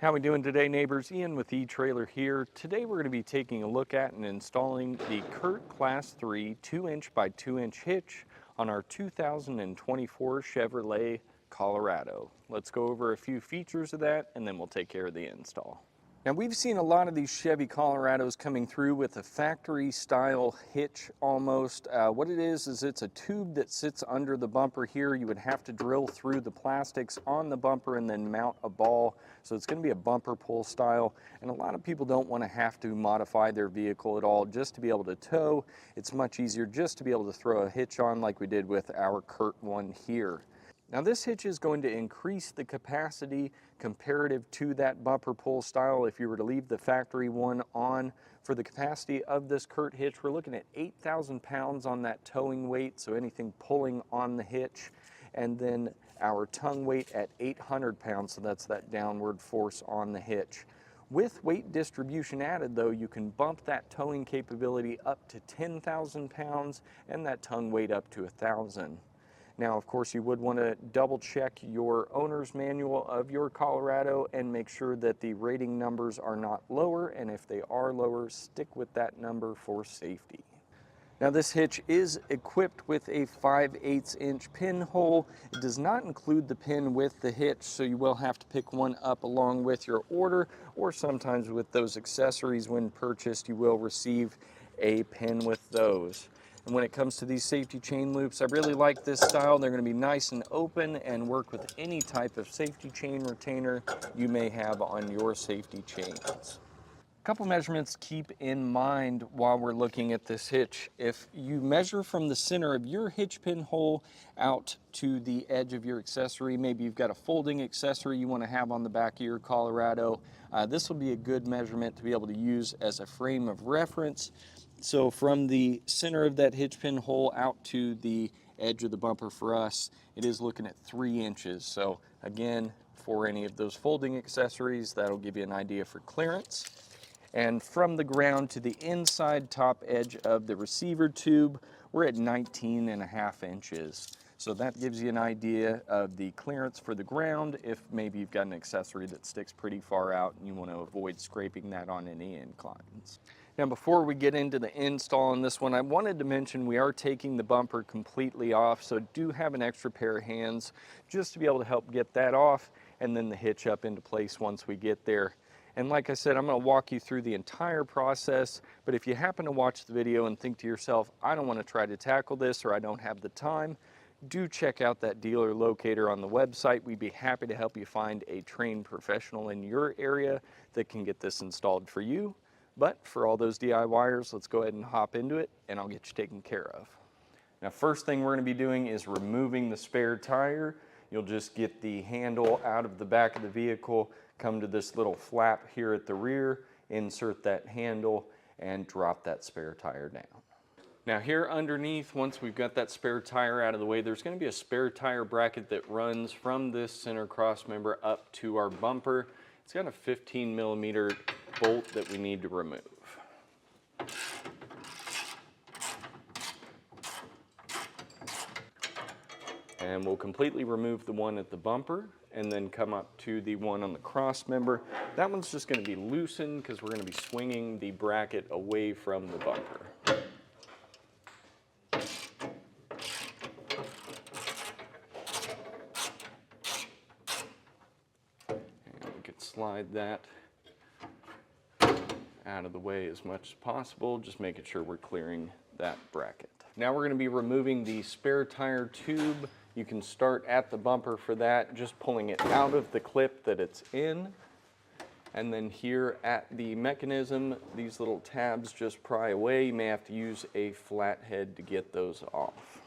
How we doing today, neighbors? Ian with eTrailer here. Today we're going to be taking a look at and installing the CURT Class III 2-inch by 2-inch hitch on our 2024 Chevrolet Colorado. Let's go over a few features of that and then we'll take care of the install. Now, we've seen a lot of these Chevy Colorados coming through with a factory style hitch almost. What it is it's a tube that sits under the bumper here. You would have to drill through the plastics on the bumper and then mount a ball. So it's going to be a bumper pull style, and a lot of people don't want to have to modify their vehicle at all just to be able to tow. It's much easier just to be able to throw a hitch on like we did with our CURT one here. Now, this hitch is going to increase the capacity comparative to that bumper pull style. If you were to leave the factory one on, for the capacity of this CURT hitch, we're looking at 8,000 pounds on that towing weight, so anything pulling on the hitch, and then our tongue weight at 800 pounds, so that's that downward force on the hitch. With weight distribution added, though, you can bump that towing capability up to 10,000 pounds and that tongue weight up to 1,000. Now, of course, you would want to double check your owner's manual of your Colorado and make sure that the rating numbers are not lower, and if they are lower, stick with that number for safety. Now, this hitch is equipped with a 5/8 inch pinhole. It does not include the pin with the hitch, so you will have to pick one up along with your order, or sometimes with those accessories when purchased, you will receive a pin with those. And when it comes to these safety chain loops, I really like this style. They're going to be nice and open and work with any type of safety chain retainer you may have on your safety chains. A couple measurements to keep in mind while we're looking at this hitch. If you measure from the center of your hitch pin hole out to the edge of your accessory, maybe you've got a folding accessory you want to have on the back of your Colorado, this will be a good measurement to be able to use as a frame of reference. So from the center of that hitch pin hole out to the edge of the bumper for us, it is looking at 3 inches. So again, for any of those folding accessories, that'll give you an idea for clearance. And from the ground to the inside top edge of the receiver tube, we're at 19.5 inches. So that gives you an idea of the clearance for the ground if maybe you've got an accessory that sticks pretty far out and you want to avoid scraping that on any inclines. Now, before we get into the install on this one, I wanted to mention we are taking the bumper completely off, so do have an extra pair of hands just to be able to help get that off and then the hitch up into place once we get there. And like I said, I'm going to walk you through the entire process, but if you happen to watch the video and think to yourself, I don't want to try to tackle this or I don't have the time, do check out that dealer locator on the website. We'd be happy to help you find a trained professional in your area that can get this installed for you. But for all those DIYers, let's go ahead and hop into it and I'll get you taken care of. Now, first thing we're going to be doing is removing the spare tire. You'll just get the handle out of the back of the vehicle, come to this little flap here at the rear, insert that handle and drop that spare tire down. Now, here underneath, once we've got that spare tire out of the way, there's going to be a spare tire bracket that runs from this center cross member up to our bumper. It's got a 15mm bolt that we need to remove. And we'll completely remove the one at the bumper and then come up to the one on the cross member. That one's just going to be loosened because we're going to be swinging the bracket away from the bumper. Slide that out of the way as much as possible, just making sure we're clearing that bracket. Now we're going to be removing the spare tire tube. You can start at the bumper for that, just pulling it out of the clip that it's in. And then here at the mechanism, these little tabs just pry away. You may have to use a flathead to get those off.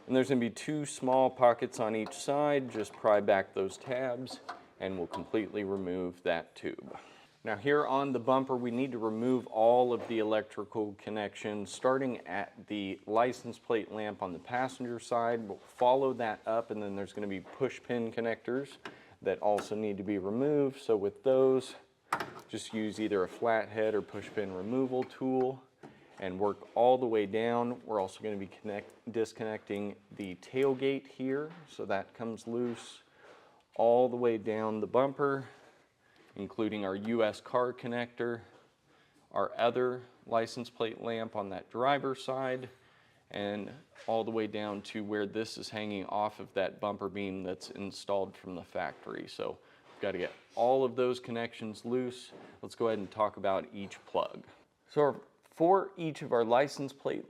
And there's going to be 2 small pockets on each side. Just pry back those tabs and we'll completely remove that tube. Now, here on the bumper, we need to remove all of the electrical connections, starting at the license plate lamp on the passenger side. We'll follow that up, and then there's going to be push pin connectors that also need to be removed. So with those, just use either a flathead or push pin removal tool. and work all the way down. We're also going to be disconnecting the tailgate here, so that comes loose all the way down the bumper, including our US car connector, our other license plate lamp on that driver's side, and all the way down to where this is hanging off of that bumper beam that's installed from the factory. So we've got to get all of those connections loose. Let's go ahead and talk about each plug. So for each of our license plate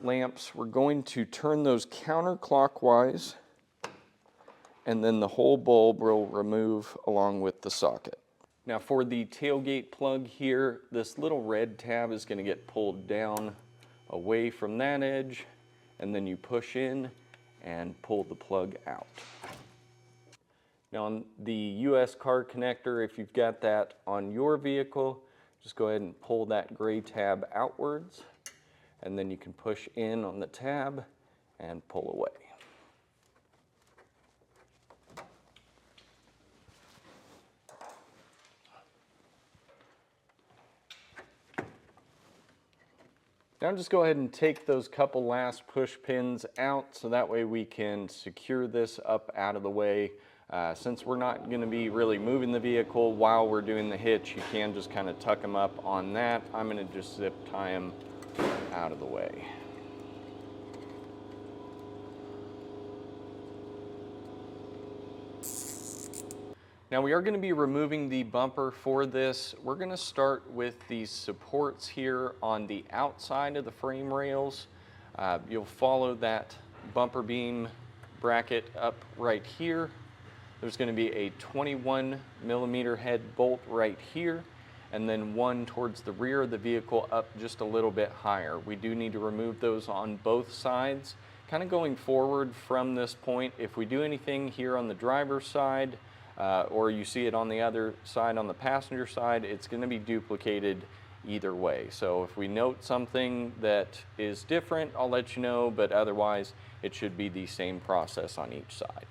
lamps, we're going to turn those counterclockwise, and then the whole bulb will remove along with the socket. Now for the tailgate plug here, this little red tab is going to get pulled down away from that edge, and then you push in and pull the plug out. Now on the US car connector, if you've got that on your vehicle, just go ahead and pull that gray tab outwards, and then you can push in on the tab and pull away. Now just go ahead and take those couple last push pins out, so that way we can secure this up out of the way. Since we're not going to be really moving the vehicle while we're doing the hitch, you can just kind of tuck them up on that. I'm going to just zip tie them out of the way. Now we are going to be removing the bumper for this. We're going to start with these supports here on the outside of the frame rails. You'll follow that bumper beam bracket up right here. There's going to be a 21mm head bolt right here, and then one towards the rear of the vehicle up just a little bit higher. We do need to remove those on both sides. Kind of going forward from this point, if we do anything here on the driver's side, or you see it on the other side on the passenger side, it's going to be duplicated either way. So if we note something that is different, I'll let you know, but otherwise it should be the same process on each side.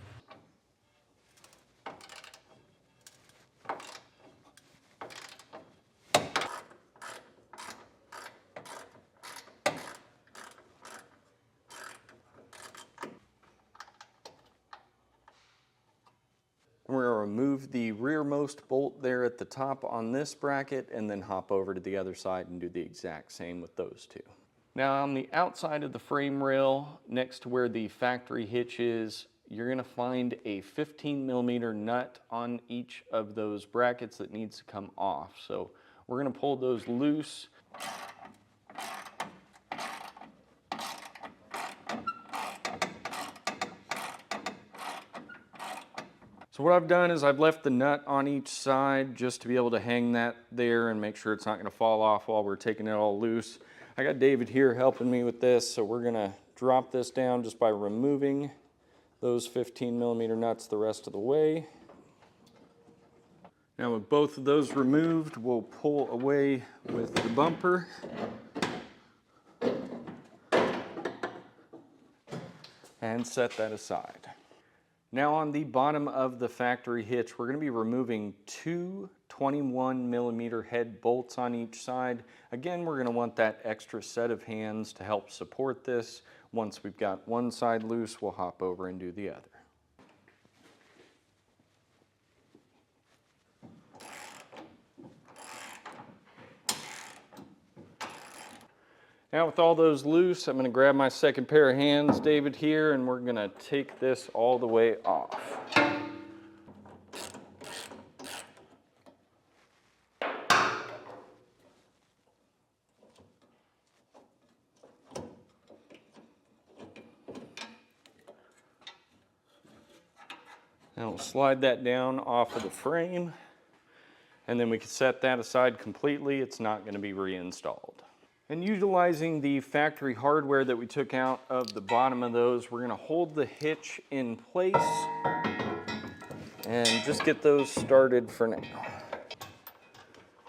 We're going to remove the rearmost bolt there at the top on this bracket, and then hop over to the other side and do the exact same with those two. Now on the outside of the frame rail, next to where the factory hitch is, you're going to find a 15mm nut on each of those brackets that needs to come off. So we're going to pull those loose. So what I've done is I've left the nut on each side just to be able to hang that there and make sure it's not going to fall off while we're taking it all loose. I got David here helping me with this, so we're going to drop this down just by removing those 15mm nuts the rest of the way. Now with both of those removed, we'll pull away with the bumper. And set that aside. Now on the bottom of the factory hitch, we're going to be removing two 21mm head bolts on each side. Again, we're going to want that extra set of hands to help support this. Once we've got one side loose, we'll hop over and do the other. Now with all those loose, I'm going to grab my second pair of hands, David here, and we're going to take this all the way off. Now we'll slide that down off of the frame, and then we can set that aside completely. It's not going to be reinstalled. And utilizing the factory hardware that we took out of the bottom of those, we're going to hold the hitch in place and just get those started for now.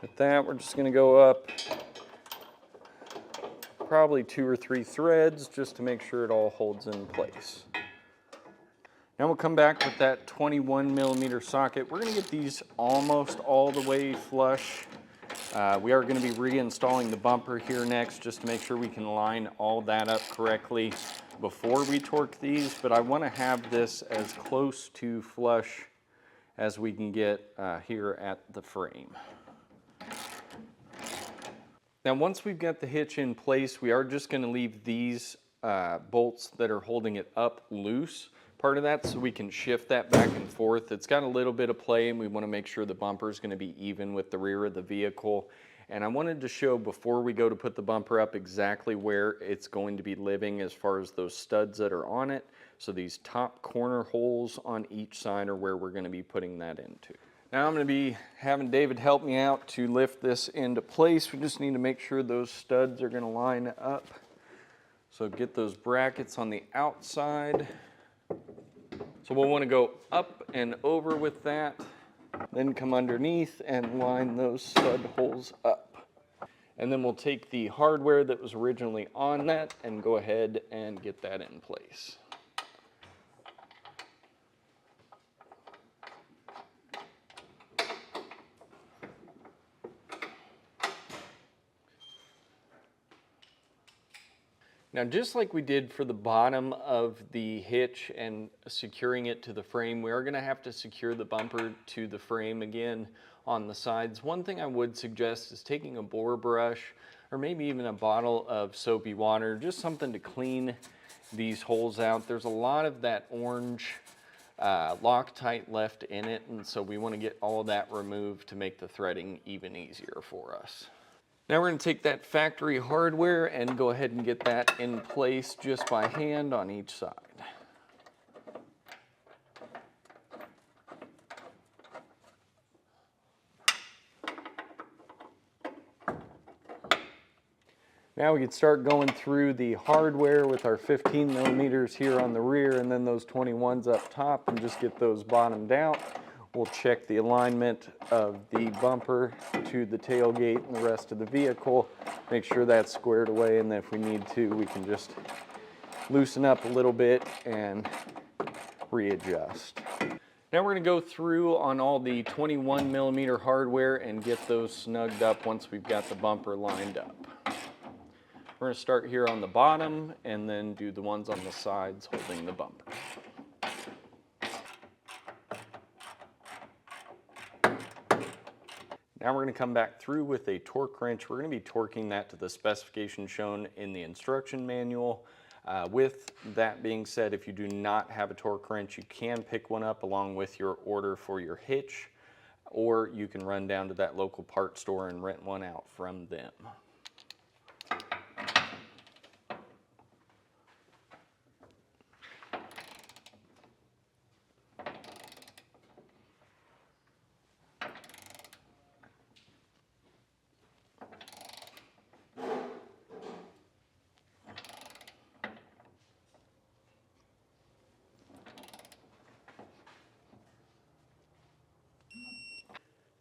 With that, we're just going to go up probably 2 or 3 threads just to make sure it all holds in place. Now we'll come back with that 21mm socket. We're going to get these almost all the way flush. We are going to be reinstalling the bumper here next just to make sure we can line all that up correctly before we torque these, but I want to have this as close to flush as we can get here at the frame. Now once we've got the hitch in place, we are just going to leave these bolts that are holding it up loose, part of that, so we can shift that back and forth. It's got a little bit of play and we want to make sure the bumper is going to be even with the rear of the vehicle. And I wanted to show before we go to put the bumper up exactly where it's going to be living as far as those studs that are on it. So these top corner holes on each side are where we're going to be putting that into. Now I'm going to be having David help me out to lift this into place. We just need to make sure those studs are going to line up. So get those brackets on the outside. So we'll want to go up and over with that, then come underneath and line those stud holes up. And then we'll take the hardware that was originally on that and go ahead and get that in place. Now, just like we did for the bottom of the hitch and securing it to the frame, we are going to have to secure the bumper to the frame again on the sides. One thing I would suggest is taking a bore brush or maybe even a bottle of soapy water, just something to clean these holes out. There's a lot of that orange Loctite left in it, and so we want to get all of that removed to make the threading even easier for us. Now we're going to take that factory hardware and go ahead and get that in place just by hand on each side. Now we can start going through the hardware with our 15 millimeters here on the rear and then those 21s up top and just get those bottomed out. We'll check the alignment of the bumper to the tailgate and the rest of the vehicle, make sure that's squared away, and then if we need to, we can just loosen up a little bit and readjust. Now we're going to go through on all the 21 millimeter hardware and get those snugged up once we've got the bumper lined up. We're going to start here on the bottom and then do the ones on the sides holding the bumper. Now we're going to come back through with a torque wrench. We're going to be torquing that to the specification shown in the instruction manual. With that being said, if you do not have a torque wrench, you can pick one up along with your order for your hitch, or you can run down to that local parts store and rent one out from them.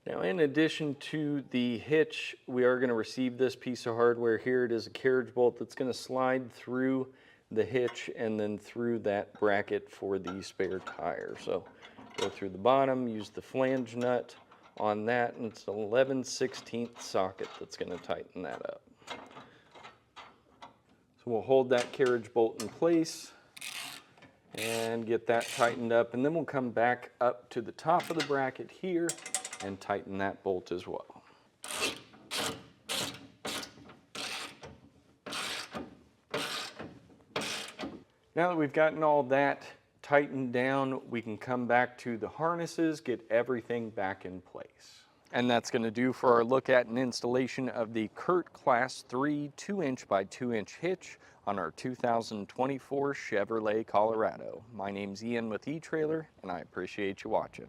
Now, in addition to the hitch, we are going to receive this piece of hardware here. It is a carriage bolt that's going to slide through the hitch and then through that bracket for the spare tire. So go through the bottom, use the flange nut on that, and it's an 11/16 socket that's going to tighten that up. So we'll hold that carriage bolt in place and get that tightened up, and then we'll come back up to the top of the bracket here and tighten that bolt as well. Now that we've gotten all that tightened down, we can come back to the harnesses, get everything back in place. And that's going to do for our look at an installation of the CURT Class III 2-inch by 2-inch hitch on our 2024 Chevrolet Colorado. My name's Ian with eTrailer, and I appreciate you watching.